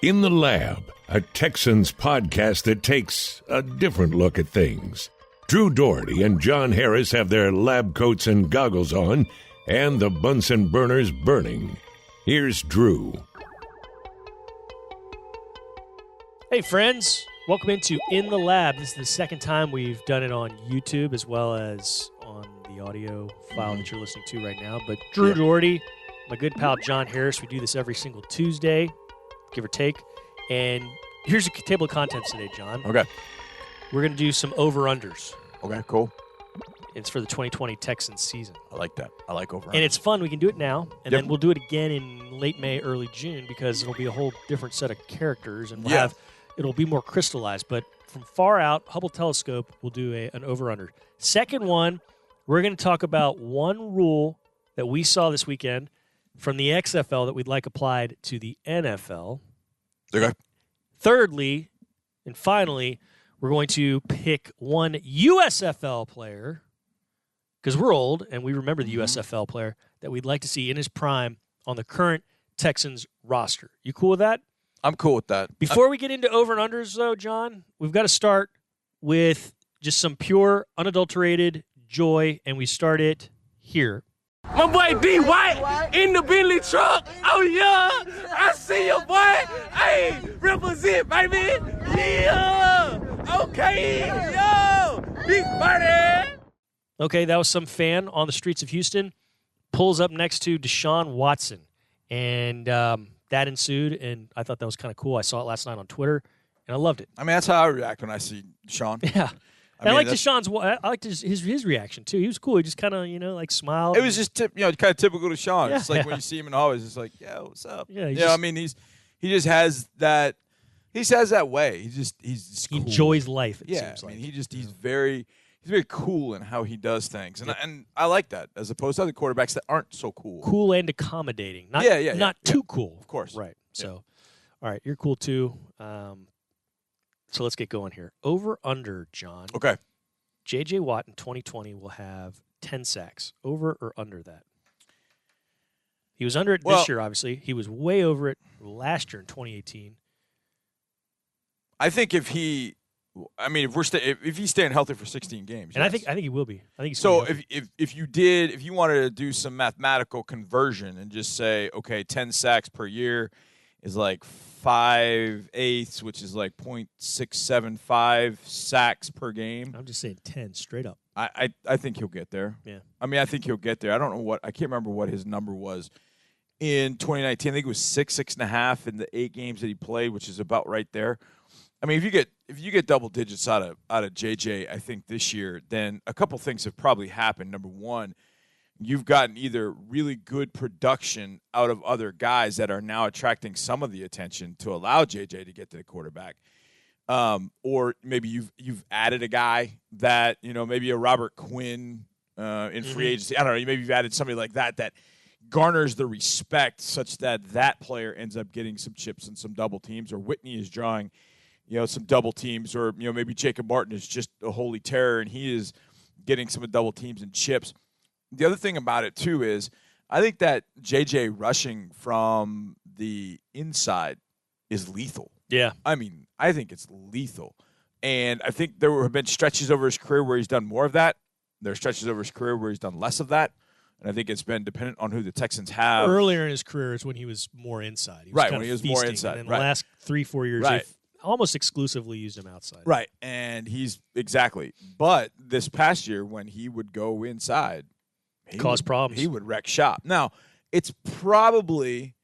In the Lab, a Texans podcast that takes a different look at things. Drew Dougherty and John Harris have their lab coats and goggles on, and the Bunsen burners burning. Here's Drew. Hey friends, welcome into In the Lab. This is the second time we've done it on YouTube as well as on the audio file that you're listening to right now. But Drew Dougherty, my good pal John Harris, we do this every single Tuesday, give or take. And here's a table of contents today, John. Okay. We're going to do some over-unders. Okay, cool. It's for the 2020 Texans season. I like that. I like over-unders. And it's fun. We can do it now, and then we'll do it again in late May, early June, because it'll be a whole different set of characters, and it'll be more crystallized. But from far out, Hubble telescope, we'll do an over-under. Second one, we're going to talk about one rule that we saw this weekend from the XFL that we'd like applied to the NFL. Okay. Thirdly, and finally, we're going to pick one USFL player, because we're old and we remember the USFL player that we'd like to see in his prime on the current Texans roster. You cool with that? I'm cool with that. Before we get into over and unders, though, John, we've got to start with just some pure, unadulterated joy, and we start it here. My boy D White in the Bentley truck. Oh yeah, I see you, boy. Hey, represent, baby. Yeah. Okay, yo, big buddy. Okay, that was some fan on the streets of Houston. Pulls up next to Deshaun Watson, and that ensued. And I thought that was kind of cool. I saw it last night on Twitter, and I loved it. I mean, that's how I react when I see Deshaun. Yeah. I liked Deshaun's. I liked his reaction too. He was cool. He just kind of smiled. It was just kind of typical Deshaun. Yeah. It's like when you see him in hallways, it's like, yo, what's up? Yeah. I mean, he just has that. He just has that way. He's cool. He enjoys life. It seems like. I mean, he's very cool in how he does things, and I like that as opposed to other quarterbacks that aren't so cool. Cool and accommodating. Not too cool. Of course. Right. So, all right, you're cool too. So let's get going here. Over under, John. Okay. J.J. Watt in 2020 will have 10 sacks. Over or under that? He was under it this year, obviously. He was way over it last year in 2018. I think if he's staying healthy for 16 games, and yes. I think he will be. I think he's so. If you wanted to do some mathematical conversion and just say, okay, 10 sacks per year is like 5/8, which is like 0.675 sacks per game. I'm just saying 10 straight up. I think he'll get there. Yeah. I mean, I think he'll get there. I don't know I can't remember what his number was in 2019. I think it was 6.5 in the 8 games that he played, which is about right there. I mean, if you get double digits out of JJ, I think this year, then a couple things have probably happened. Number one, you've gotten either really good production out of other guys that are now attracting some of the attention to allow JJ to get to the quarterback, or maybe you've added a guy that maybe a Robert Quinn in free agency. I don't know. Maybe you've added somebody like that garners the respect such that player ends up getting some chips and some double teams, or Whitney is drawing some double teams, or maybe Jacob Martin is just a holy terror and he is getting some double teams and chips. The other thing about it, too, is I think that J.J. rushing from the inside is lethal. Yeah. I mean, I think it's lethal. And I think there have been stretches over his career where he's done more of that. There are stretches over his career where he's done less of that. And I think it's been dependent on who the Texans have. Earlier in his career is when he was more inside. He was when he was more inside. And in the last 3-4 years, they've almost exclusively used him outside. Right. And exactly. But this past year, when he would go inside, cause problems. He would wreck shop. Now, it's probably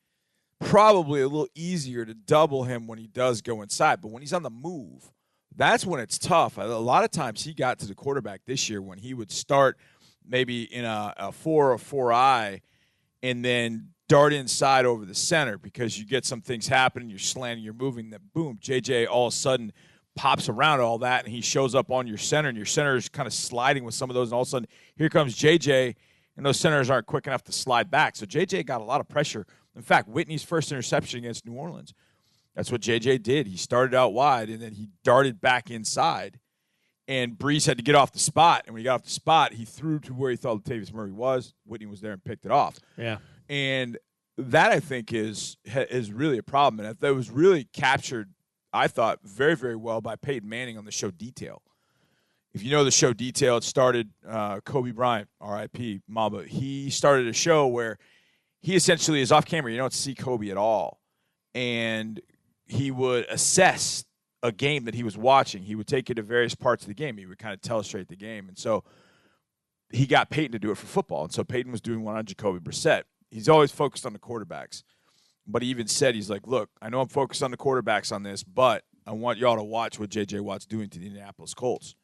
a little easier to double him when he does go inside. But when he's on the move, that's when it's tough. A lot of times he got to the quarterback this year when he would start maybe in a 4 or 4-eye and then dart inside over the center because you get some things happening, you're slanting, you're moving, then boom, JJ all of a sudden pops around all that and he shows up on your center, and your center is kind of sliding with some of those, and all of a sudden here comes JJ, and those centers aren't quick enough to slide back. So JJ got a lot of pressure. In fact, Whitney's first interception against New Orleans, that's what JJ did. He started out wide, and then he darted back inside, and Brees had to get off the spot. And when he got off the spot, he threw to where he thought Latavius Murray was. Whitney was there and picked it off. Yeah. And that I think is really a problem, and that was really captured, I thought, very, very well by Peyton Manning on the show Detail. If you know the show Detail, it started Kobe Bryant, R.I.P. Mamba. He started a show where he essentially is off camera. You don't see Kobe at all, and he would assess a game that he was watching. He would take you to various parts of the game. He would kind of illustrate the game, and so he got Peyton to do it for football, and so Peyton was doing one on Jacoby Brissett. He's always focused on the quarterbacks. But he even said, he's like, look, I know I'm focused on the quarterbacks on this, but I want y'all to watch what J.J. Watt's doing to the Indianapolis Colts.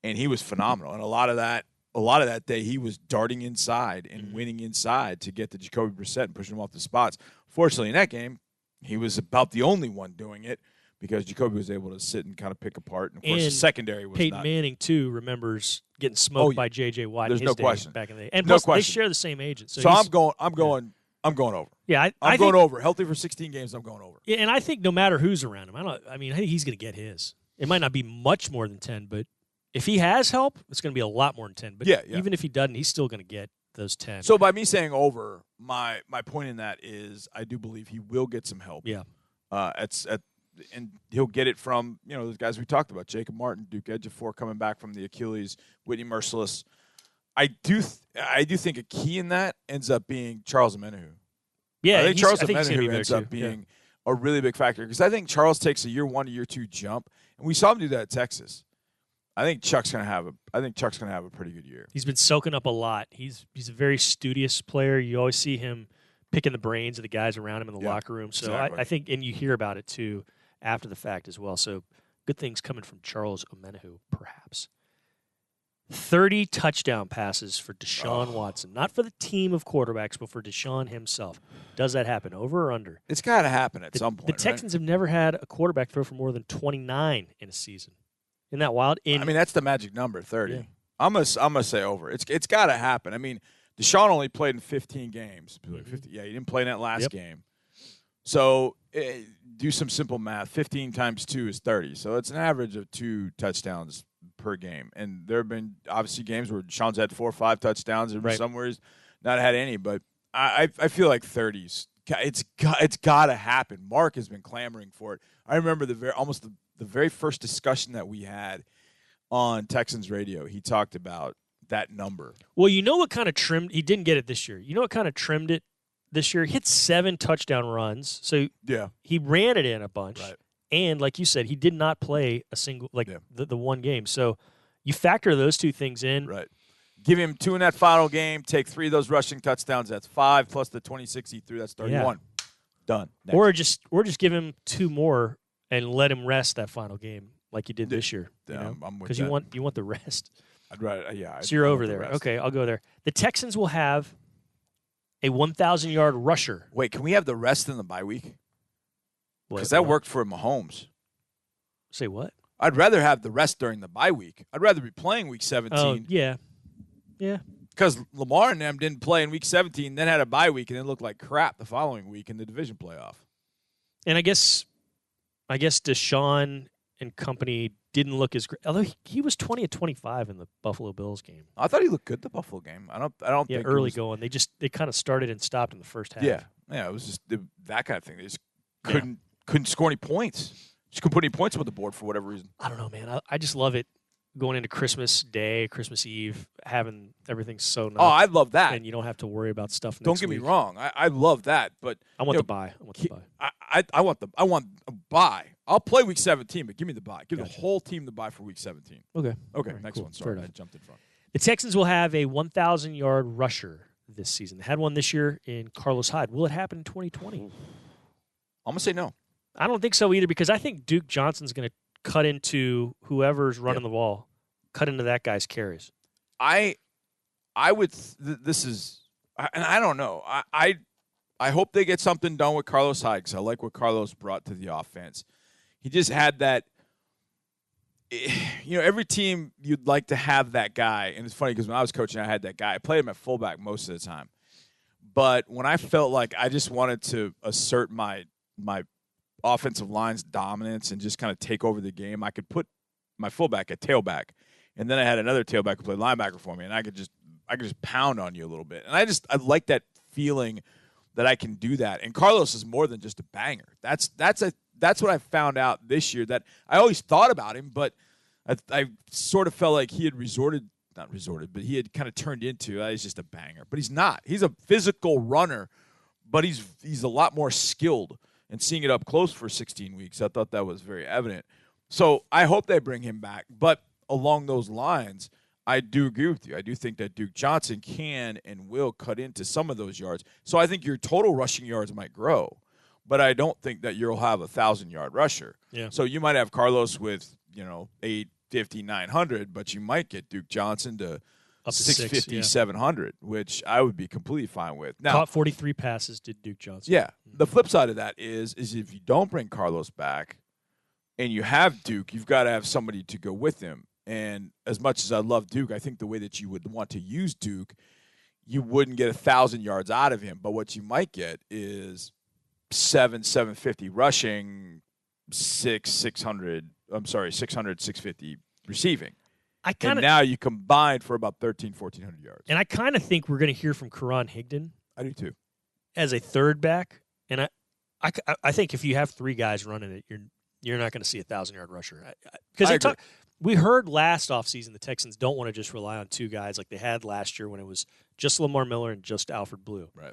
And he was phenomenal. And a lot of that day, he was darting inside and winning inside to get to Jacoby Brissett and pushing him off the spots. Fortunately, in that game, he was about the only one doing it because Jacoby was able to sit and kind of pick apart. And, of course, the secondary was Peyton Manning, too, remembers getting smoked by J.J. Watt in his day back in the day. And plus, they share the same agent. So I'm going over. Yeah, I'm going over. Healthy for 16 games, I'm going over. Yeah, and I think no matter who's around him, I think he's going to get his. It might not be much more than 10, but if he has help, it's going to be a lot more than 10. But even if he doesn't, he's still going to get those 10. So by me saying over, my point in that is I do believe he will get some help. Yeah. And he'll get it from, those guys we talked about, Jacob Martin, Duke Ejiofor coming back from the Achilles, Whitney Merciless. I do think a key in that ends up being Charles Omenihu. Yeah, I think Charles Omenihu ends up being a really big factor because I think Charles takes a year 1 to year 2 jump, and we saw him do that at Texas. I think Chuck's gonna have a pretty good year. He's been soaking up a lot. He's a very studious player. You always see him picking the brains of the guys around him in the locker room. So exactly. I think, and you hear about it too after the fact as well. So good things coming from Charles Omenihu, perhaps. 30 touchdown passes for Deshaun Watson. Not for the team of quarterbacks, but for Deshaun himself. Does that happen, over or under? It's got to happen at some point. The Texans have never had a quarterback throw for more than 29 in a season. Isn't that wild? That's the magic number, 30. Yeah. I'm gonna say over. It's got to happen. I mean, Deshaun only played in 15 games. 50, he didn't play in that last game. So do some simple math. 15 times 2 is 30. So it's an average of 2 touchdowns per game. And there have been obviously games where Deshaun's had 4 or 5 touchdowns, and somewhere he's not had any. But I feel like 30s. It's got to happen. Mark has been clamoring for it. I remember the very first discussion that we had on Texans radio. He talked about that number. Well, you know what kind of trimmed – he didn't get it this year. You know what kind of trimmed it this year? He hit 7 touchdown runs. So he ran it in a bunch. Right. And like you said, he did not play a single the one game. So you factor those two things in. Right. Give him 2 in that final game. Take 3 of those rushing touchdowns. That's 5 plus the 26 he threw. That's 31. Yeah. Done. Next. Or just give him 2 more and let him rest that final game like you did this year. Because you want the rest. I'd rather, so you're over there. Okay, I'll go there. The Texans will have a 1,000-yard rusher. Wait, can we have the rest in the bye week? Because that worked for Mahomes. Say what? I'd rather have the rest during the bye week. I'd rather be playing week 17. Oh, yeah. Yeah. Because Lamar and them didn't play in week 17, then had a bye week, and then looked like crap the following week in the division playoff. And I guess Deshaun and company didn't look as great. Although he was 20 of 25 in the Buffalo Bills game. I thought he looked good the Buffalo game. I don't think early going. They kind of started and stopped in the first half. Yeah, it was just that kind of thing. They just couldn't score any points. Just couldn't put any points on the board for whatever reason. I don't know, man. I just love it going into Christmas Day, Christmas Eve, having everything so nice. Oh, I love that. And you don't have to worry about stuff next Don't get week. me wrong. I love that, but I want the bye. I want a bye. I'll play week 17, but give me the bye. Give the whole team the bye for week 17. Okay. Right, next one. Sorry, I jumped in front. The Texans will have a 1,000-yard rusher this season. They had one this year in Carlos Hyde. Will it happen in 2020? I'm going to say no. I don't think so either, because I think Duke Johnson's going to cut into whoever's running the ball, cut into that guy's carries. I would this is, and I don't know. I hope they get something done with Carlos Hyde, because I like what Carlos brought to the offense. He just had that, every team you'd like to have that guy. And it's funny because when I was coaching, I had that guy. I played him at fullback most of the time. But when I felt like I just wanted to assert my offensive line's dominance and just kind of take over the game, I could put my fullback at tailback. And then I had another tailback who played linebacker for me, and I could just pound on you a little bit. And I like that feeling that I can do that. And Carlos is more than just a banger. That's what I found out this year, that I always thought about him, but I sort of felt like he had but he had kind of turned into, he's just a banger. But he's not. He's a physical runner, but he's a lot more skilled. And seeing it up close for 16 weeks, I thought that was very evident. So I hope they bring him back. But along those lines, I do agree with you. I do think that Duke Johnson can and will cut into some of those yards. So I think your total rushing yards might grow, but I don't think that you'll have a 1,000-yard rusher. Yeah. So you might have Carlos with, 850, 900, but you might get Duke Johnson to up to 650, 700, which I would be completely fine with. Now, caught 43 passes, did Duke Johnson. Yeah. The flip side of that is if you don't bring Carlos back and you have Duke, you've got to have somebody to go with him. And as much as I love Duke, I think the way that you would want to use Duke, you wouldn't get 1,000 yards out of him. But what you might get is 750 rushing, 600, 650 receiving. And now you combine for about 1,400 yards. And I kind of think we're going to hear from Karan Higdon. I do too. As a third back. And I think if you have three guys running it, you're not going to see a 1,000-yard rusher. Because we heard last offseason the Texans don't want to just rely on two guys like they had last year when it was just Lamar Miller and just Alfred Blue. Right.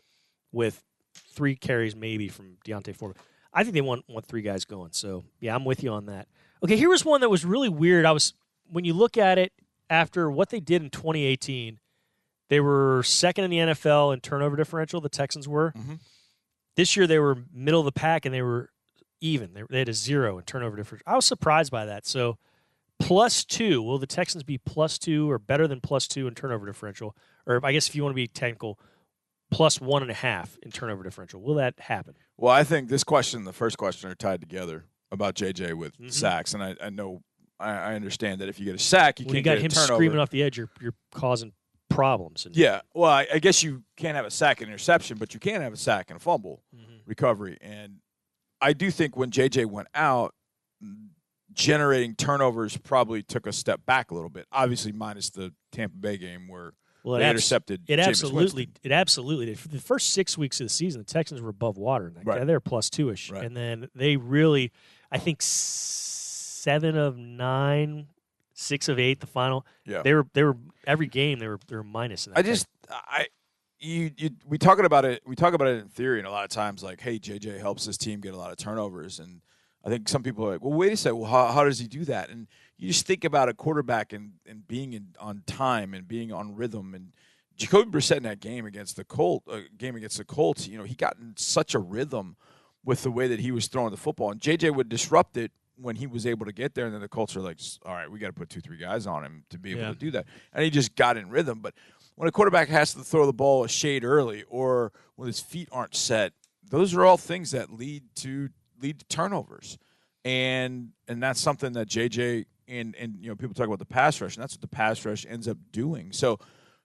With 3 carries maybe from Deontay Foreman. I think they want 3 guys going. So, yeah, I'm with you on that. Okay, here was one that was really weird. When you look at it after what they did in 2018, they were second in the NFL in turnover differential, the Texans were. Mm-hmm. This year they were middle of the pack, and they were even. They had a 0 in turnover differential. I was surprised by that. So, +2. Will the Texans be +2 or better than +2 in turnover differential? Or I guess if you want to be technical, +1.5 in turnover differential. Will that happen? Well, I think this question and the first question are tied together about JJ with sacks. And I know I understand that if you get a sack, you can't get a turnover. When you got him screaming off the edge, you're causing problems. Yeah. Well, I guess you can't have a sack and interception, but you can have a sack and a fumble recovery. And I do think when JJ went out, generating turnovers probably took a step back a little bit. Obviously, minus the Tampa Bay game where they intercepted. It absolutely did. For the first 6 weeks of the season, the Texans were above water. Right. They were +2-ish, right. And then they really, I think, 7 of 9, 6 of 8. The final, yeah. They were every game they were minus. In that we talk about it. We talk about it in theory, and a lot of times, like, hey, JJ helps this team get a lot of turnovers, and I think some people are like, well, wait a second. Well, how does he do that? And you just think about a quarterback and being on time and being on rhythm. And Jacoby Brissett in that game against the Colts, he got in such a rhythm with the way that he was throwing the football. And JJ would disrupt it when he was able to get there. And then the Colts are like, all right, we got to put 2-3 guys on him to be able to do that. And he just got in rhythm. But when a quarterback has to throw the ball a shade early or when his feet aren't set, those are all things that lead to turnovers, and that's something that JJ and people talk about the pass rush, and that's what the pass rush ends up doing. So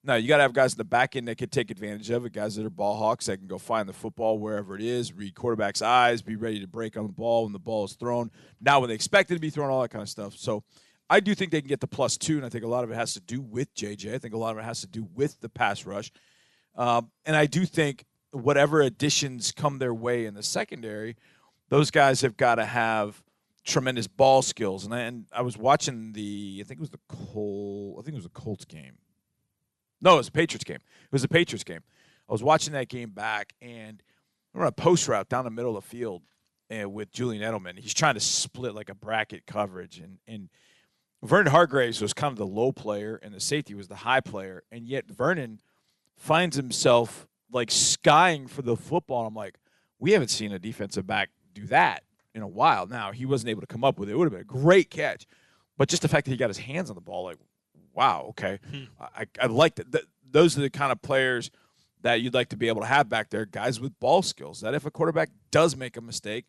now you got to have guys in the back end that can take advantage of it, guys that are ball hawks that can go find the football wherever it is, read quarterback's eyes, be ready to break on the ball when the ball is thrown, not when they expect it to be thrown, all that kind of stuff. So I do think they can get the +2, and I think a lot of it has to do with JJ. I think a lot of it has to do with the pass rush, and I do think whatever additions come their way in the secondary, those guys have got to have tremendous ball skills. And I was watching I think it was the Colts game. No, it was the Patriots game. It was the Patriots game. I was watching that game back, and we're on a post route down the middle of the field with Julian Edelman. He's trying to split like a bracket coverage. And Vernon Hargreaves was kind of the low player, and the safety was the high player. And yet Vernon finds himself like skying for the football. I'm like, we haven't seen a defensive back do that in a while. Now, he wasn't able to come up with it. It would have been a great catch. But just the fact that he got his hands on the ball, like, wow, okay. I like that. Those are the kind of players that you'd like to be able to have back there, guys with ball skills, that if a quarterback does make a mistake,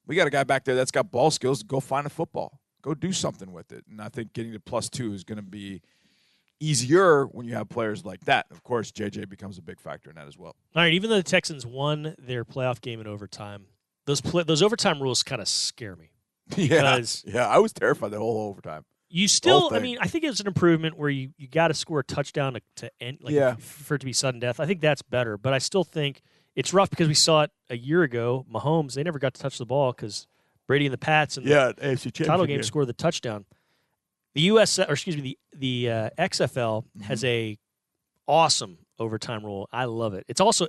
we got a guy back there that's got ball skills. Go find a football. Go do something with it. And I think getting to +2 is going to be easier when you have players like that. Of course, JJ becomes a big factor in that as well. All right, even though the Texans won their playoff game in overtime, those overtime rules kind of scare me. Yeah, I was terrified the whole overtime. You still, I mean, I think it's an improvement where you got to score a touchdown to end, for it to be sudden death. I think that's better, but I still think it's rough because we saw it a year ago. Mahomes, they never got to touch the ball because Brady and the Pats and the title game scored the touchdown. The the XFL has a awesome overtime rule. I love it. It's almost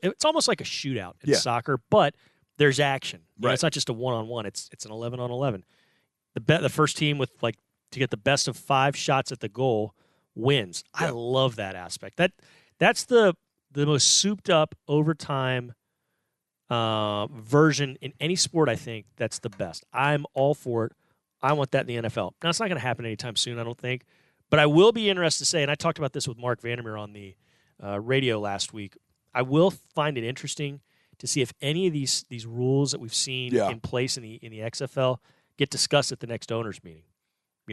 like a shootout in soccer, but there's action. It's not just a 1-on-1. It's an 11-on-11. The first team with to get the best of 5 shots at the goal wins. Yeah. I love that aspect. That's the most souped up overtime version in any sport. I think that's the best. I'm all for it. I want that in the NFL. Now, it's not going to happen anytime soon, I don't think. But I will be interested to say, and I talked about this with Mark Vandermeer on the radio last week, I will find it interesting to see if any of these rules that we've seen in place in the XFL get discussed at the next owners meeting,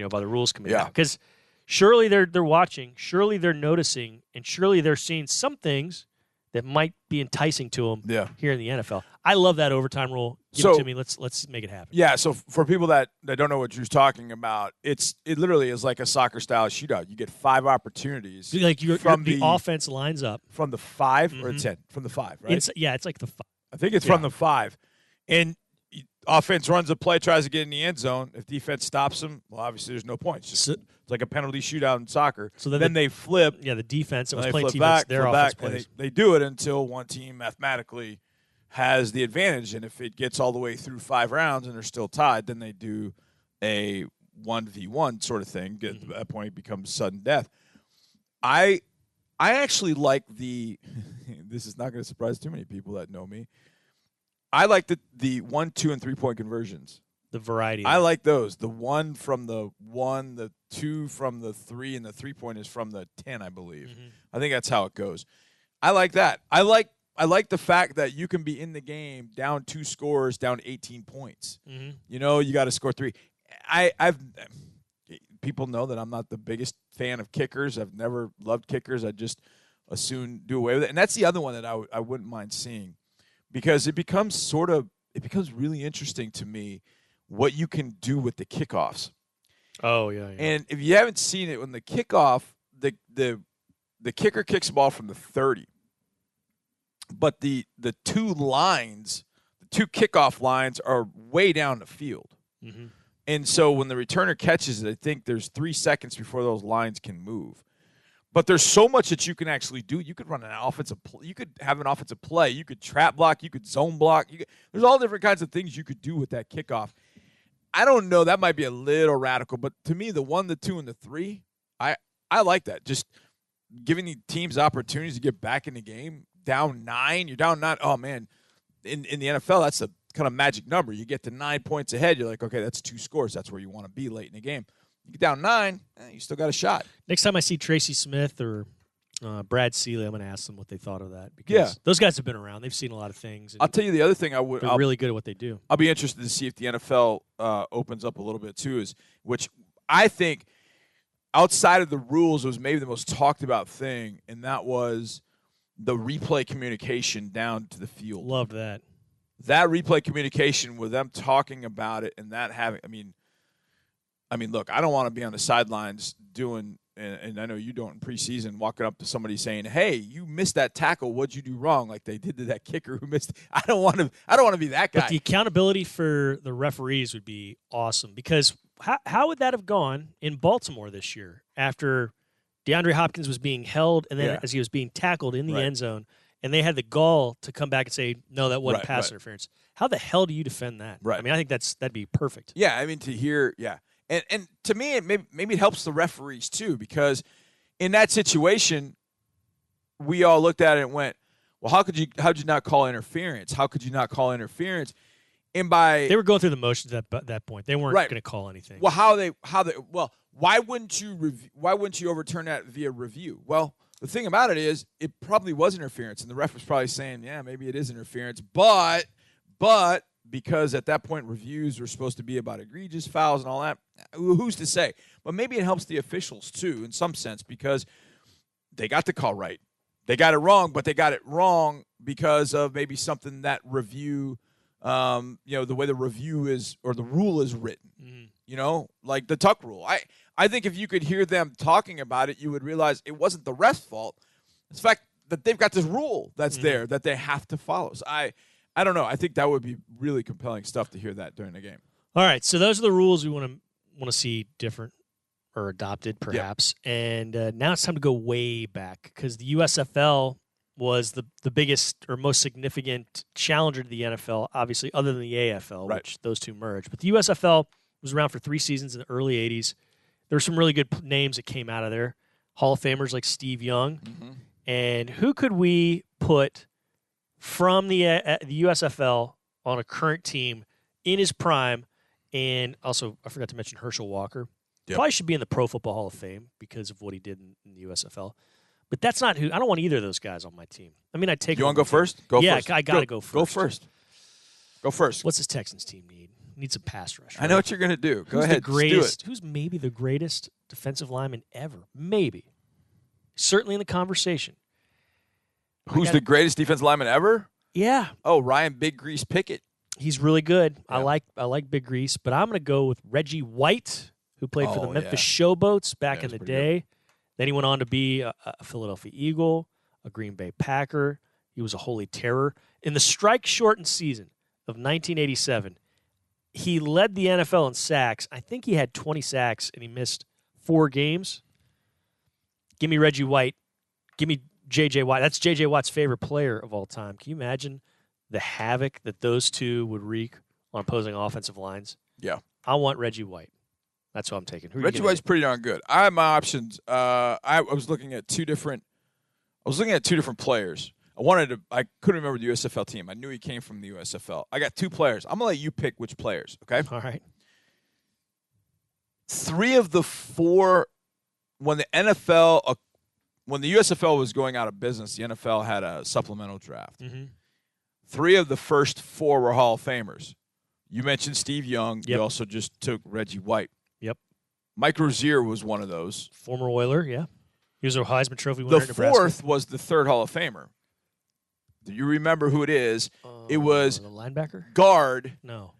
by the rules committee. Yeah. Because surely they're watching, surely they're noticing, and surely they're seeing some things that might be enticing to them here in the NFL. I love that overtime rule. Give it to me. Let's make it happen. Yeah, so for people that don't know what Drew's talking about, it literally is like a soccer-style shootout. You get 5 opportunities. From the offense lines up. From the 5 or 10? From the 5, right? It's like the 5. I think it's from the 5. And offense runs a play, tries to get in the end zone. If defense stops them, well, obviously there's no points. It's like a penalty shootout in soccer. So then they flip. Yeah, the defense. It was playing defense. Their offense plays. They do it until one team mathematically has the advantage. And if it gets all the way through 5 rounds and they're still tied, then they do a 1v1 sort of thing. At that point, it becomes sudden death. I actually like this is not going to surprise too many people that know me. I like the 1, 2, and 3-point conversions. The variety. I like those. The 1 from the 1, the 2 from the 3, and the 3-point is from the 10, I believe. Mm-hmm. I think that's how it goes. I like that. I like the fact that you can be in the game down 2 scores, down 18 points. Mm-hmm. You got to score 3. People know that I'm not the biggest fan of kickers. I've never loved kickers. I just as soon do away with it. And that's the other one that I wouldn't mind seeing. Because it becomes really interesting to me what you can do with the kickoffs. Oh, yeah. And if you haven't seen it, when the kickoff, the kicker kicks the ball from the 30. But the 2 lines, the 2 kickoff lines are way down the field. Mm-hmm. And so when the returner catches it, I think there's 3 seconds before those lines can move. But there's so much that you can actually do. You could run an offensive play. You could have an offensive play. You could trap block. You could zone block. There's all different kinds of things you could do with that kickoff. I don't know. That might be a little radical. But to me, the 1, the 2, and the 3, I like that. Just giving the teams opportunities to get back in the game. Down 9. You're down 9. Oh, man. In the NFL, that's a kind of magic number. You get to 9 points ahead. You're like, okay, that's 2 scores. That's where you want to be late in the game. You get down 9, you still got a shot. Next time I see Tracy Smith or Brad Seeley, I'm going to ask them what they thought of that. Because those guys have been around. They've seen a lot of things. I'll tell you the other thing they're really good at what they do. I'll be interested to see if the NFL opens up a little bit too, which I think outside of the rules was maybe the most talked about thing, and that was the replay communication down to the field. Loved that. That replay communication with them talking about it and that having, I mean, look, I don't want to be on the sidelines doing, and I know you don't in preseason, walking up to somebody saying, "Hey, you missed that tackle. What'd you do wrong?" Like they did to that kicker who missed. I don't want to be that guy. But the accountability for the referees would be awesome because how would that have gone in Baltimore this year after DeAndre Hopkins was being held and then as he was being tackled in the end zone, and they had the gall to come back and say, "No, that wasn't pass interference." How the hell do you defend that? Right. I mean, I think that'd be perfect. Yeah, I mean to hear, And to me, maybe it helps the referees too, because in that situation, we all looked at it and went, "Well, how'd you not call interference? How could you not call interference?" And they were going through the motions at that point. They weren't going to call anything. Well, why wouldn't you overturn that via review? Well, the thing about it is, it probably was interference, and the ref was probably saying, "Yeah, maybe it is interference," but because at that point reviews were supposed to be about egregious fouls and all that, who's to say? But maybe it helps the officials too in some sense because they got the call right. They got it wrong, but they got it wrong because of maybe something that review, the way the review is or the rule is written, like the tuck rule. I think if you could hear them talking about it, you would realize it wasn't the ref's fault. In fact, that they've got this rule that's there that they have to follow. So I don't know. I think that would be really compelling stuff to hear that during the game. All right, so those are the rules we want to see different or adopted, perhaps. Yep. And now it's time to go way back because the USFL was the biggest or most significant challenger to the NFL, obviously, other than the AFL, which those two merged. But the USFL was around for 3 seasons in the early 80s. There were some really good names that came out of there. Hall of Famers like Steve Young. Mm-hmm. And who could we put from the USFL on a current team in his prime? And also, I forgot to mention Herschel Walker. Yep. Probably should be in the Pro Football Hall of Fame because of what he did in the USFL. But that's not who. I don't want either of those guys on my team. I mean, I'd take. You want to go first? Go first. Yeah, I got to go first. Go first. Go first. What's this Texans team need? Need some pass rush. Right? I know what you're going to do. Go ahead. The greatest, do it. Who's maybe the greatest defensive lineman ever? Maybe. Certainly in the conversation. Who's the greatest defensive lineman ever? Yeah. Oh, Ryan Big Grease Pickett. He's really good. Yeah. I like Big Grease, but I'm going to go with Reggie White, who played for the Memphis Showboats back in the day. Good. Then he went on to be a Philadelphia Eagle, a Green Bay Packer. He was a holy terror. In the strike-shortened season of 1987, he led the NFL in sacks. I think he had 20 sacks, and he missed 4 games. Give me Reggie White. Give me J.J. Watt. That's J.J. Watt's favorite player of all time. Can you imagine the havoc that those two would wreak on opposing offensive lines? Yeah. I want Reggie White. That's what I'm taking. Reggie White's pretty darn good. I have my options. I was looking at two different players. I couldn't remember the USFL team. I knew he came from the USFL. I got 2 players. I'm going to let you pick which players, okay? All right. 3 of the 4 when the USFL was going out of business, the NFL had a supplemental draft. Mm-hmm. 3 of the first 4 were Hall of Famers. You mentioned Steve Young. Yep. You also just took Reggie White. Yep. Mike Rozier was one of those. Former Oiler, yeah. He was a Heisman Trophy winner. The 4th was the 3rd Hall of Famer. Do you remember who it is? It was the linebacker? Guard. No.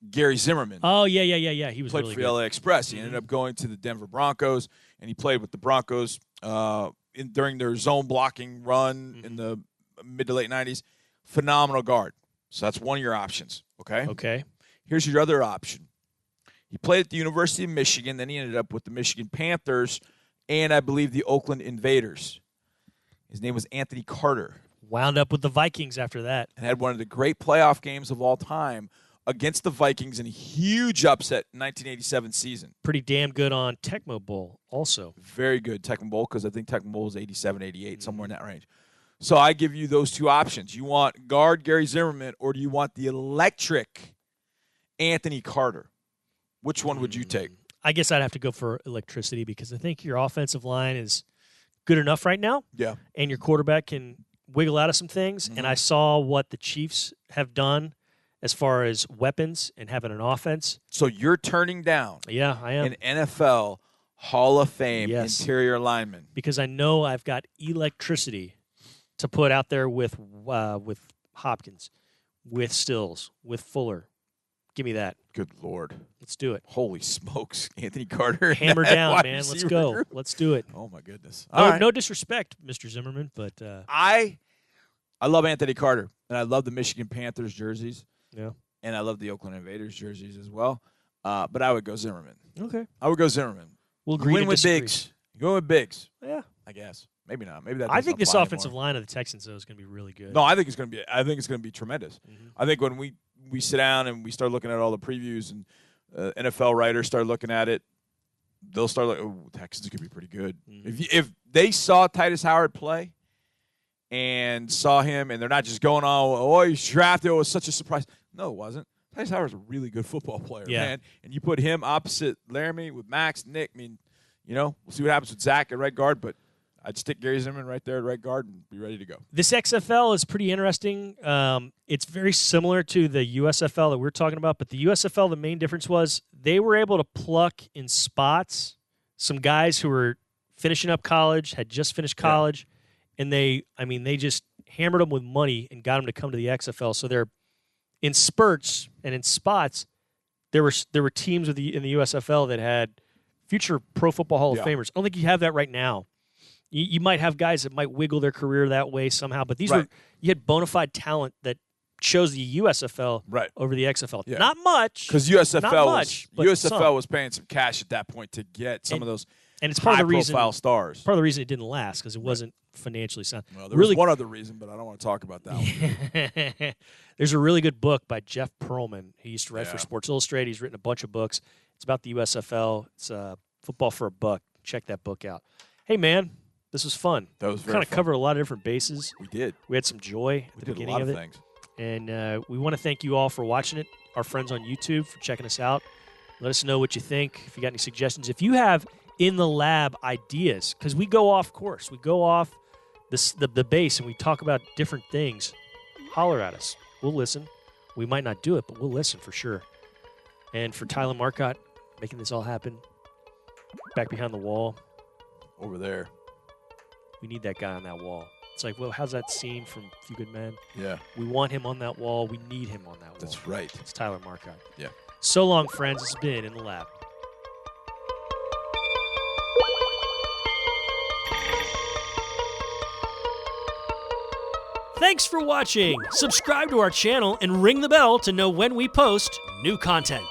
Gary Zimmerman. Oh, yeah. He was played really for good. LA Express. He ended up going to the Denver Broncos, and he played with the Broncos during their zone blocking run in the mid to late 90s. Phenomenal guard. So that's one of your options, okay? Okay. Here's your other option. He played at the University of Michigan. Then he ended up with the Michigan Panthers and, I believe, the Oakland Invaders. His name was Anthony Carter. Wound up with the Vikings after that. And had one of the great playoff games of all time against the Vikings in a huge upset in 1987 season. Pretty damn good on Tecmo Bowl also. Very good Tecmo Bowl because I think Tecmo Bowl was 87, 88, somewhere in that range. So I give you those 2 options. You want guard Gary Zimmerman or do you want the electric Anthony Carter? Which one would you take? I guess I'd have to go for electricity because I think your offensive line is good enough right now. Yeah. And your quarterback can wiggle out of some things. Mm-hmm. And I saw what the Chiefs have done as far as weapons and having an offense. So you're turning down I am. an NFL Hall of Fame interior lineman. Because I know I've got electricity to put out there with Hopkins, with Stills, with Fuller. Give me that. Good Lord. Let's do it. Holy smokes. Anthony Carter. Hammer down, man. Let's go. Group. Let's do it. Oh, my goodness. No disrespect, Mr. Zimmerman, but I love Anthony Carter, and I love the Michigan Panthers jerseys. Yeah. And I love the Oakland Invaders jerseys as well. But I would go Zimmerman. Okay. I would go Zimmerman. We'll agree win to with disagree. Biggs. You go with Biggs. Yeah. I guess. Maybe not. Maybe that. I think this offensive anymore. line of the Texans though is going to be really good. No, I think it's going to be tremendous. Mm-hmm. I think when we sit down and we start looking at all the previews and NFL writers start looking at it, they'll start like, oh, Texans could be pretty good. Mm-hmm. If they saw Titus Howard play and saw him, and they're not just going on, oh, he's drafted, it was such a surprise. No, it wasn't. Titus Howard's a really good football player, man. And you put him opposite Laramie with Max, Nick. I mean, we'll see what happens with Zach at right guard, but I'd stick Gary Zimmerman right there at right guard and be ready to go. This XFL is pretty interesting. It's very similar to the USFL that we're talking about, but the USFL, the main difference was they were able to pluck in spots some guys who were finishing up college, had just finished college, and they just hammered them with money and got them to come to the XFL. So they're in spurts and in spots. There were teams in the USFL that had future Pro Football Hall of Famers. I don't think you have that right now You might have guys that might wiggle their career that way somehow, but you had bona fide talent that chose the USFL over the XFL. Yeah. Not much, because USFL was paying some cash at that point to get some of those it's part of the reason, high-profile stars. Part of the reason it didn't last because it wasn't financially sound. Well, there was one other reason, but I don't want to talk about that one. There's a really good book by Jeff Pearlman. He used to write for Sports Illustrated. He's written a bunch of books. It's about the USFL. It's Football for a Buck. Check that book out. Hey, man, this was fun. That was very kind of fun. covered a lot of different bases. We did. We had some joy at the beginning of it. Things. And we want to thank you all for watching it, our friends on YouTube for checking us out. Let us know what you think, if you got any suggestions. If you have in the lab ideas, because we go off course. We go off the base and we talk about different things. Holler at us. We'll listen. We might not do it, but we'll listen for sure. And for Tyler Marcotte making this all happen, back behind the wall. Over there. We need that guy on that wall. It's like, well, how's that scene from Few Good Men? Yeah. We want him on that wall. We need him on that wall. That's right. It's Tyler Marcotte. Yeah. So long, friends. It's been In the Lab. Thanks for watching. Subscribe to our channel and ring the bell to know when we post new content.